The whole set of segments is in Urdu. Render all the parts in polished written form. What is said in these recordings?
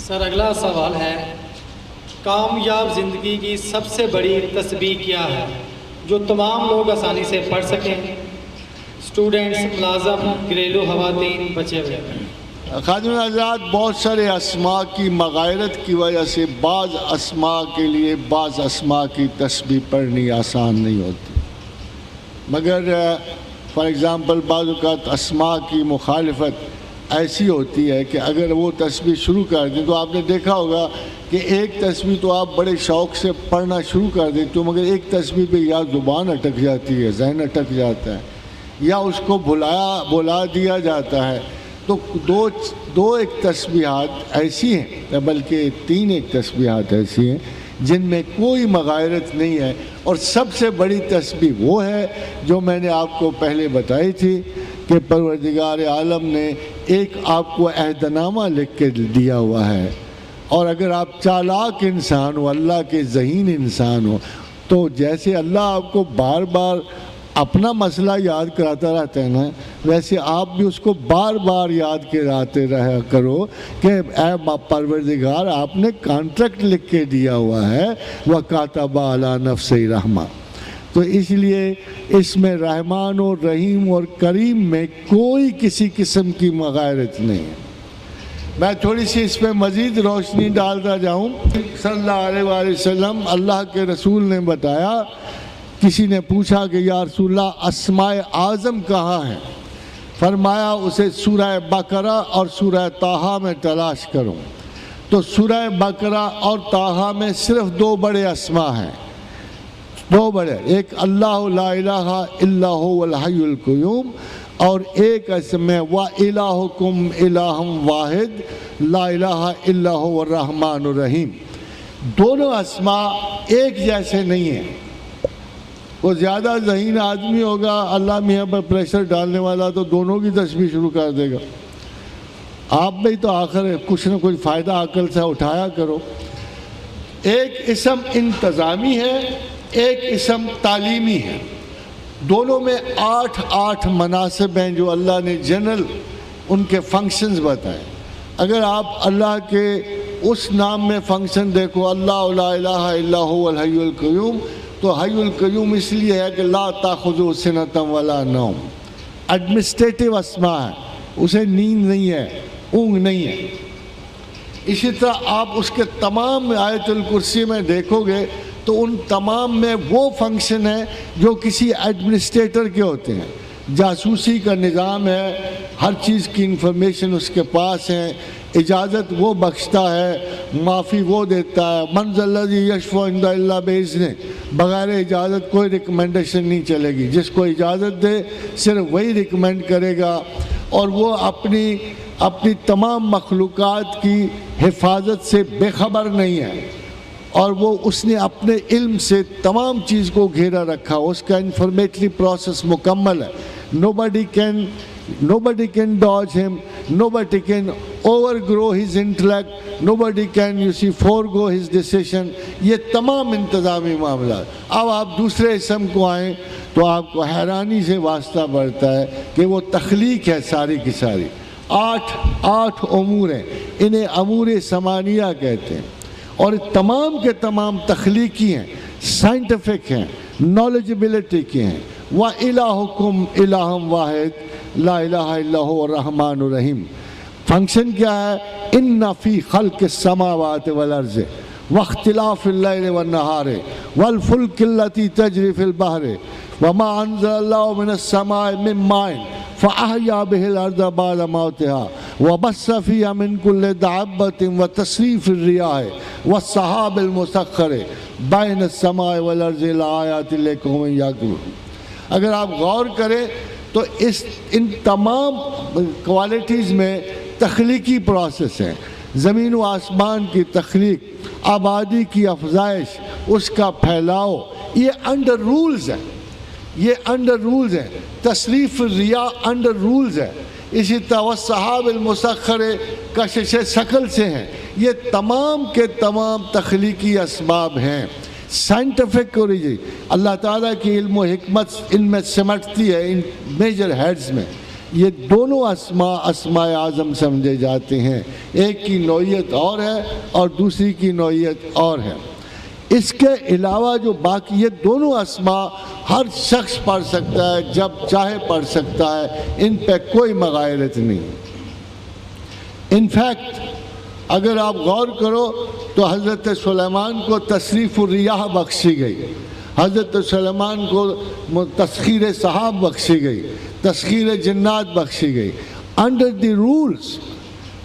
سر اگلا سوال ہے، کامیاب زندگی کی سب سے بڑی تسبیح کیا ہے جو تمام لوگ آسانی سے پڑھ سکیں؟ اسٹوڈنٹس، ملازم، گھریلو خواتین، بچے وغیرہ۔ خادم حضرات، بہت سارے اسماء کی مغایرت کی وجہ سے بعض اسماء کے لیے بعض اسماء کی تسبیح پڑھنی آسان نہیں ہوتی، مگر فار ایگزامپل بعض اوقات اسماء کی مخالفت ایسی ہوتی ہے کہ اگر وہ تسبیح شروع کر دیں تو آپ نے دیکھا ہوگا کہ ایک تسبیح تو آپ بڑے شوق سے پڑھنا شروع کر دیتے ہو، مگر ایک تسبیح پہ یا زبان اٹک جاتی ہے، ذہن اٹک جاتا ہے، یا اس کو بلا دیا جاتا ہے۔ تو دو ایک تسبیحات ایسی ہیں، بلکہ تین ایک تسبیحات ایسی ہیں جن میں کوئی مغایرت نہیں ہے، اور سب سے بڑی تسبیح وہ ہے جو میں نے آپ کو پہلے بتائی تھی کہ پروردگار عالم نے ایک آپ کو عہد نامہ لکھ کے دیا ہوا ہے، اور اگر آپ چالاک انسان ہو، اللہ کے ذہین انسان ہو، تو جیسے اللہ آپ کو بار بار اپنا مسئلہ یاد کراتا رہتا ہے نا، ویسے آپ بھی اس کو بار بار یاد کراتے رہا کرو کہ اے پروردگار، آپ نے کانٹریکٹ لکھ کے دیا ہوا ہے وَكَاتَبَ عَلَى نَفْسِ رحمہ۔ تو اس لیے اس میں رحمان و رحیم اور کریم میں کوئی کسی قسم کی مغایرت نہیں ہے۔ میں تھوڑی سی اس پہ مزید روشنی ڈالتا جاؤں۔ صلی اللہ علیہ وآلہ وسلم، اللہ کے رسول نے بتایا، کسی نے پوچھا کہ یا رسول اللہ اسماء اعظم کہاں ہیں؟ فرمایا اسے سورہ بقرہ اور سورہ طٰہٰ میں تلاش کرو۔ تو سورہ بقرہ اور طٰہٰ میں صرف دو بڑے اسماء ہیں، دو بڑے، ایک اللہ لا الہ الا هو الحی القیوم، اور ایک اسم ہے وَإِلَٰهُكُمْ إِلَٰهٌ وَاحِدٌ لَا الہ الا هو الرحمن الرحیم۔ دونوں اسماء ایک جیسے نہیں ہیں۔ وہ زیادہ ذہین آدمی ہوگا، اللہ میاں پر پریشر ڈالنے والا، تو دونوں کی تسبیح شروع کر دے گا۔ آپ بھی تو آخر کچھ نہ کچھ فائدہ عقل سے اٹھایا کرو۔ ایک اسم انتظامی ہے، ایک اسم تعلیمی ہے، دونوں میں 8 مناصب ہیں جو اللہ نے جنرل ان کے فنکشنز بتائے۔ اگر آپ اللہ کے اس نام میں فنکشن دیکھو، اللہ لا الہ الا هو الحی القیوم، تو حی القیوم اس لیے ہے کہ لا تاخذہ سنۃ ولا نوم، ایڈمنسٹریٹو اسماء ہے، اسے نیند نہیں ہے، اونگ نہیں ہے۔ اسی طرح آپ اس کے تمام آیت الکرسی میں دیکھو گے تو ان تمام میں وہ فنکشن ہے جو کسی ایڈمنسٹریٹر کے ہوتے ہیں۔ جاسوسی کا نظام ہے، ہر چیز کی انفارمیشن اس کے پاس ہے، اجازت وہ بخشتا ہے، معافی وہ دیتا ہے، من ذا الذی یشفع عنده الا باذنہ، بغیر اجازت کوئی ریکمنڈیشن نہیں چلے گی، جس کو اجازت دے صرف وہی ریکمینڈ کرے گا، اور وہ اپنی تمام مخلوقات کی حفاظت سے بے خبر نہیں ہے، اور وہ اس نے اپنے علم سے تمام چیز کو گھیرا رکھا، اس کا انفارمیٹری پروسیس مکمل ہے۔ Nobody can dodge him, nobody can overgrow his intellect, nobody can forego his decision۔ یہ تمام انتظامی معاملات۔ اب آپ دوسرے اسم کو آئیں تو آپ کو حیرانی سے واسطہ بڑھتا ہے کہ وہ تخلیق ہے ساری کی ساری۔ 8 امور ہیں، انہیں امور ثمانیہ کہتے ہیں، اور تمام کے تمام تخلیقی ہیں، سائنٹیفک ہیں، نالجبلٹی کے ہیں۔ وَإِلَٰهُكُمْ إِلَٰهٌ وَاحِدٌ لا الہ الا هو الرحمن الرحیم۔ فنکشن کیا ہے؟ ان فی خلق السماوات والارض واختلاف اللیل والنہار والفلک التي تجری فی البحر وما انزل اللہ من السماء من ماء فاحیا به الارض بعد موتها وبث فیہا من کل دابۃ وتصریف الرياح والسحاب المسخر بین السماء والارض لآیات لقوم یعقلون۔ اگر آپ غور کریں تو ان تمام کوالٹیز میں تخلیقی پروسیس ہے، زمین و آسمان کی تخلیق، آبادی کی افزائش، اس کا پھیلاؤ، یہ انڈر رولز ہے، یہ انڈر رولز ہے۔ تصریف الریاح انڈر رولز ہے۔ اسی طرح والسحاب المسخر کشش ثقل سے ہیں۔ یہ تمام کے تمام تخلیقی اسباب ہیں۔ سائنٹیفک اوریجن اللہ تعالیٰ کی علم و حکمت ان میں سمٹتی ہے، ان میجر ہیڈز میں، یہ دونوں اسماء اعظم سمجھے جاتے ہیں، ایک کی نوعیت اور ہے اور دوسری کی نوعیت اور ہے۔ اس کے علاوہ جو باقی یہ دونوں اسماء ہر شخص پڑھ سکتا ہے، جب چاہے پڑھ سکتا ہے، ان پہ کوئی مغایرت نہیں۔ انفیکٹ اگر آپ غور کرو تو حضرت سلیمان کو تصریف الریاح بخشی گئی، حضرت سلیمان کو تسخیر سحاب بخشی گئی، تسخیر جنات بخشی گئی انڈر دی رولز۔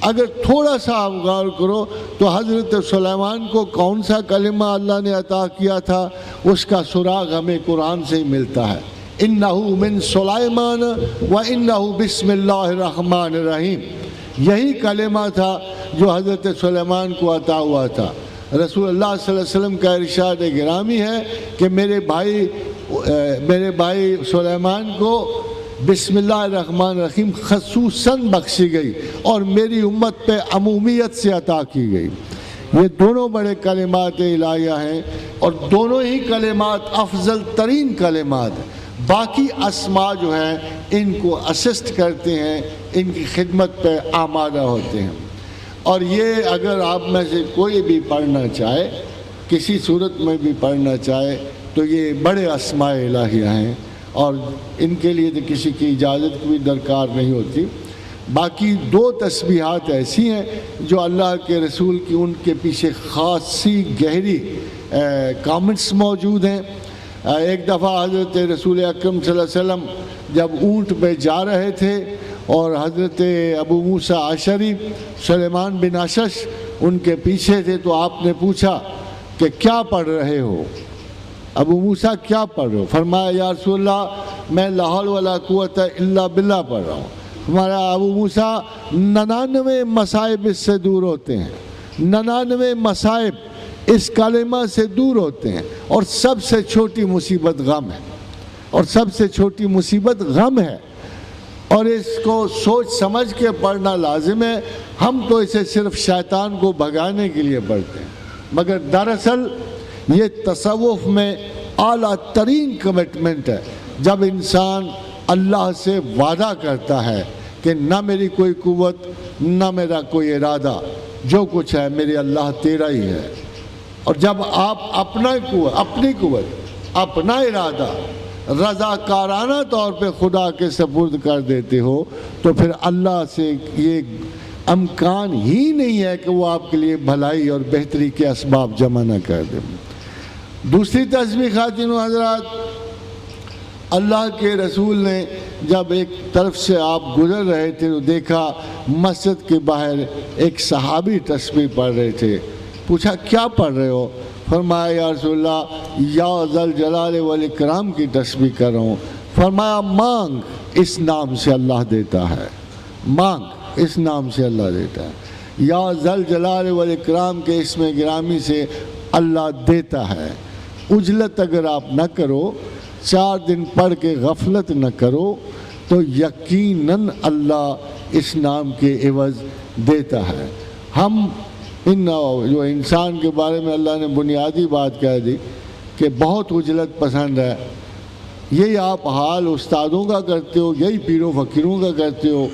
اگر تھوڑا سا آپ غور کرو تو حضرت سلیمان کو کون سا کلمہ اللہ نے عطا کیا تھا، اس کا سراغ ہمیں قرآن سے ہی ملتا ہے، اِنَّهُ مِن سُلَيْمَانَ وَإِنَّهُ بِسْمِ اللَّهِ الرَّحْمَٰنِ الرَّحِيمِ۔ یہی کلمہ تھا جو حضرت سلیمان کو عطا ہوا تھا۔ رسول اللہ صلی اللہ علیہ وسلم کا ارشاد گرامی ہے کہ میرے بھائی سلیمان کو بسم اللہ الرحمن الرحیم خصوصاً بخشی گئی اور میری امت پہ عمومیت سے عطا کی گئی۔ یہ دونوں بڑے کلمات الہیہ ہیں اور دونوں ہی کلمات افضل ترین کلمات ہیں۔ باقی اسماء جو ہیں ان کو اسسٹ کرتے ہیں، ان کی خدمت پہ آمادہ ہوتے ہیں۔ اور یہ اگر آپ میں سے کوئی بھی پڑھنا چاہے، کسی صورت میں بھی پڑھنا چاہے، تو یہ بڑے اسماء الہیہ ہیں اور ان کے لیے تو کسی کی اجازت کی بھی درکار نہیں ہوتی۔ باقی دو تسبیحات ایسی ہیں جو اللہ کے رسول کی ان کے پیچھے خاصی گہری کامنٹس موجود ہیں۔ ایک دفعہ حضرت رسول اکرم صلی اللہ علیہ وسلم جب اونٹ پہ جا رہے تھے اور حضرت ابو موسیٰ اشعری، سلیمان بن اشعث ان کے پیچھے تھے، تو آپ نے پوچھا کہ کیا پڑھ رہے ہو؟ ابو موسیٰ کیا پڑھ رہے ہو؟ فرمایا یا رسول اللہ میں لا حول ولا قوت الا باللہ پڑھ رہا ہوں۔ ہمارا ابو موسیٰ 99 مصائب اس سے دور ہوتے ہیں، 99 مصائب اس کلمہ سے دور ہوتے ہیں، اور سب سے چھوٹی مصیبت غم ہے، اور سب سے چھوٹی مصیبت غم ہے، اور اس کو سوچ سمجھ کے پڑھنا لازم ہے۔ ہم تو اسے صرف شیطان کو بھگانے کے لیے پڑھتے ہیں، مگر دراصل یہ تصوف میں اعلیٰ ترین کمٹمنٹ ہے، جب انسان اللہ سے وعدہ کرتا ہے کہ نہ میری کوئی قوت نہ میرا کوئی ارادہ، جو کچھ ہے میرے اللہ تیرا ہی ہے۔ اور جب آپ اپنی قوت اپنا ارادہ رضاکارانہ طور پہ خدا کے سپرد کر دیتے ہو، تو پھر اللہ سے یہ امکان ہی نہیں ہے کہ وہ آپ کے لیے بھلائی اور بہتری کے اسباب جمع نہ کر دے۔ دوسری تسبیح خواتین و حضرات، اللہ کے رسول نے جب ایک طرف سے آپ گزر رہے تھے تو دیکھا مسجد کے باہر ایک صحابی تسبیح پڑھ رہے تھے۔ پوچھا کیا پڑھ رہے ہو؟ فرمایا یا رسول اللہ یا ذل جلال والاکرام کی تسبیح کر رہا ہوں۔ فرمایا مانگ، اس نام سے اللہ دیتا ہے، مانگ اس نام سے اللہ دیتا ہے۔ یا ذل جلال والاکرام کے اسم گرامی سے اللہ دیتا ہے۔ اجلت اگر آپ نہ کرو، 4 دن پڑھ کے غفلت نہ کرو، تو یقیناً اللہ اس نام کے عوض دیتا ہے۔ ہم جو انسان کے بارے میں اللہ نے بنیادی بات کہہ دی کہ بہت اجلت پسند ہے، یہی آپ حال استادوں کا کرتے ہو، یہی پیر و فقیروں کا کرتے ہو۔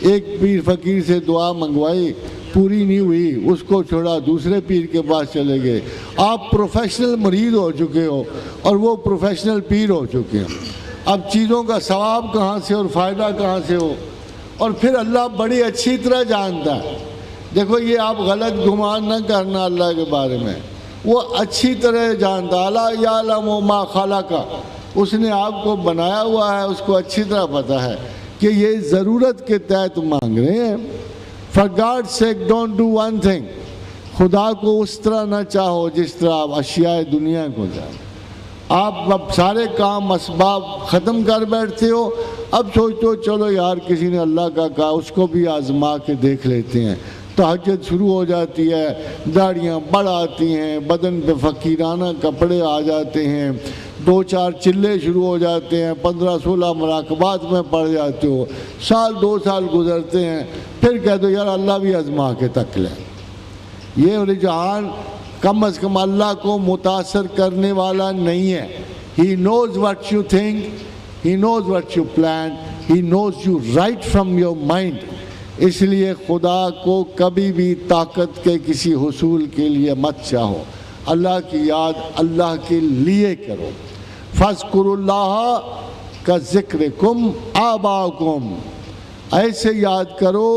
ایک پیر فقیر سے دعا منگوائی، پوری نہیں ہوئی، اس کو چھوڑا دوسرے پیر کے پاس چلے گئے۔ آپ پروفیشنل مریض ہو چکے ہو اور وہ پروفیشنل پیر ہو چکے ہیں۔ اب چیزوں کا ثواب کہاں سے اور فائدہ کہاں سے ہو؟ اور پھر اللہ بڑی اچھی طرح جانتا ہے۔ دیکھو یہ آپ غلط گمان نہ کرنا اللہ کے بارے میں، وہ اچھی طرح جانتا۔ الا یعلم ما خلق، اس نے آپ کو بنایا ہوا ہے، اس کو اچھی طرح پتہ ہے کہ یہ ضرورت کے تحت مانگ رہے ہیں۔ For God's sake don't do one thing، خدا کو اس طرح نہ چاہو جس طرح آپ اشیاء دنیا کو چاہو۔ آپ اب سارے کام اسباب ختم کر بیٹھتے ہو، اب سوچتے ہو چلو یار کسی نے اللہ کا کہا اس کو بھی آزما کے دیکھ لیتے ہیں۔ تہجد شروع ہو جاتی ہے، داڑیاں بڑھ آتی ہیں، بدن پہ فقیرانہ کپڑے آ جاتے ہیں، 2-4 چلے شروع ہو جاتے ہیں، 15-16 مراقبات میں پڑ جاتے ہو، 1-2 سال گزرتے ہیں، پھر کہہ دو یار اللہ بھی آزما کے تک لے۔ یہ رجحان کم از کم اللہ کو متاثر کرنے والا نہیں ہے۔ He knows what you think, He knows what you plan, He knows you right from your mind. اس لیے خدا کو کبھی بھی طاقت کے کسی حصول کے لیے مت چاہو. اللہ کی یاد اللہ کے لیے کرو. فاذکروا اللہ کا ذکرکم آباءکم، ایسے یاد کرو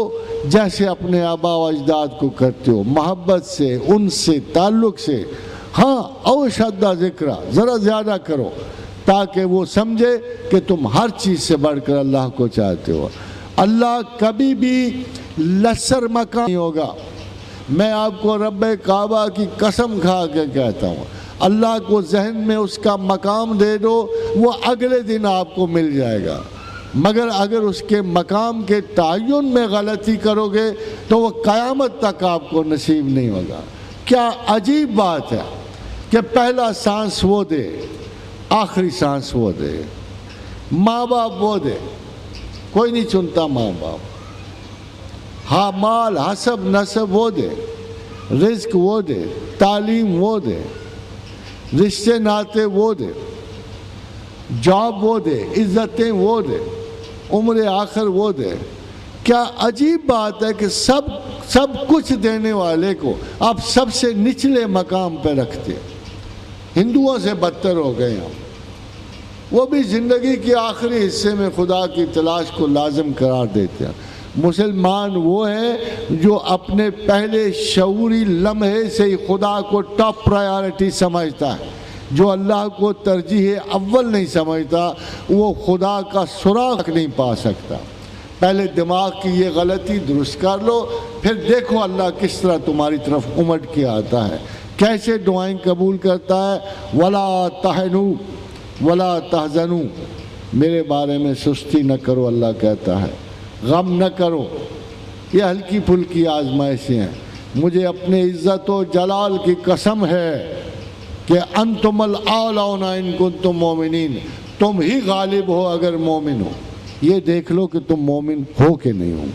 جیسے اپنے آباء و اجداد کو کرتے ہو، محبت سے، ان سے، تعلق سے. ہاں او شدہ ذکر، ذرا زیادہ کرو تاکہ وہ سمجھے کہ تم ہر چیز سے بڑھ کر اللہ کو چاہتے ہو. اللہ کبھی بھی لسر مقام نہیں ہوگا. میں آپ کو رب کعبہ کی قسم کھا کے کہتا ہوں، اللہ کو ذہن میں اس کا مقام دے دو، وہ اگلے دن آپ کو مل جائے گا. مگر اگر اس کے مقام کے تعین میں غلطی کرو گے تو وہ قیامت تک آپ کو نصیب نہیں ہوگا. کیا عجیب بات ہے کہ پہلا سانس وہ دے، آخری سانس وہ دے، ماں باپ وہ دے. کوئی نہیں چنتا ماں باپ. ہاں مال حسب نسب وہ دے، رزق وہ دے، تعلیم وہ دے، رشتے ناتے وہ دے، جاب وہ دے، عزتیں وہ دے، عمر آخر وہ دے. کیا عجیب بات ہے کہ سب کچھ دینے والے کو آپ سب سے نچلے مقام پہ رکھتے. ہندوؤں سے بدتر ہو گئے ہم. وہ بھی زندگی کے آخری حصے میں خدا کی تلاش کو لازم قرار دیتے ہیں. مسلمان وہ ہے جو اپنے پہلے شعوری لمحے سے ہی خدا کو ٹاپ پرائیورٹی سمجھتا ہے. جو اللہ کو ترجیح اول نہیں سمجھتا وہ خدا کا سراغ نہیں پا سکتا. پہلے دماغ کی یہ غلطی درست کر لو، پھر دیکھو اللہ کس طرح تمہاری طرف امٹ کے آتا ہے، کیسے دعائیں قبول کرتا ہے. وَلَا تَحْنُوا وَلَا تَحْزَنُوا، میرے بارے میں سستی نہ کرو، اللہ کہتا ہے، غم نہ کرو. یہ ہلکی پھلکی آزمائشیں ہیں. مجھے اپنے عزت و جلال کی قسم ہے کہ انتم الاعلون ان کنتم مومنین، تم ہی غالب ہو اگر مومن ہو. یہ دیکھ لو کہ تم مومن ہو کہ نہیں ہو.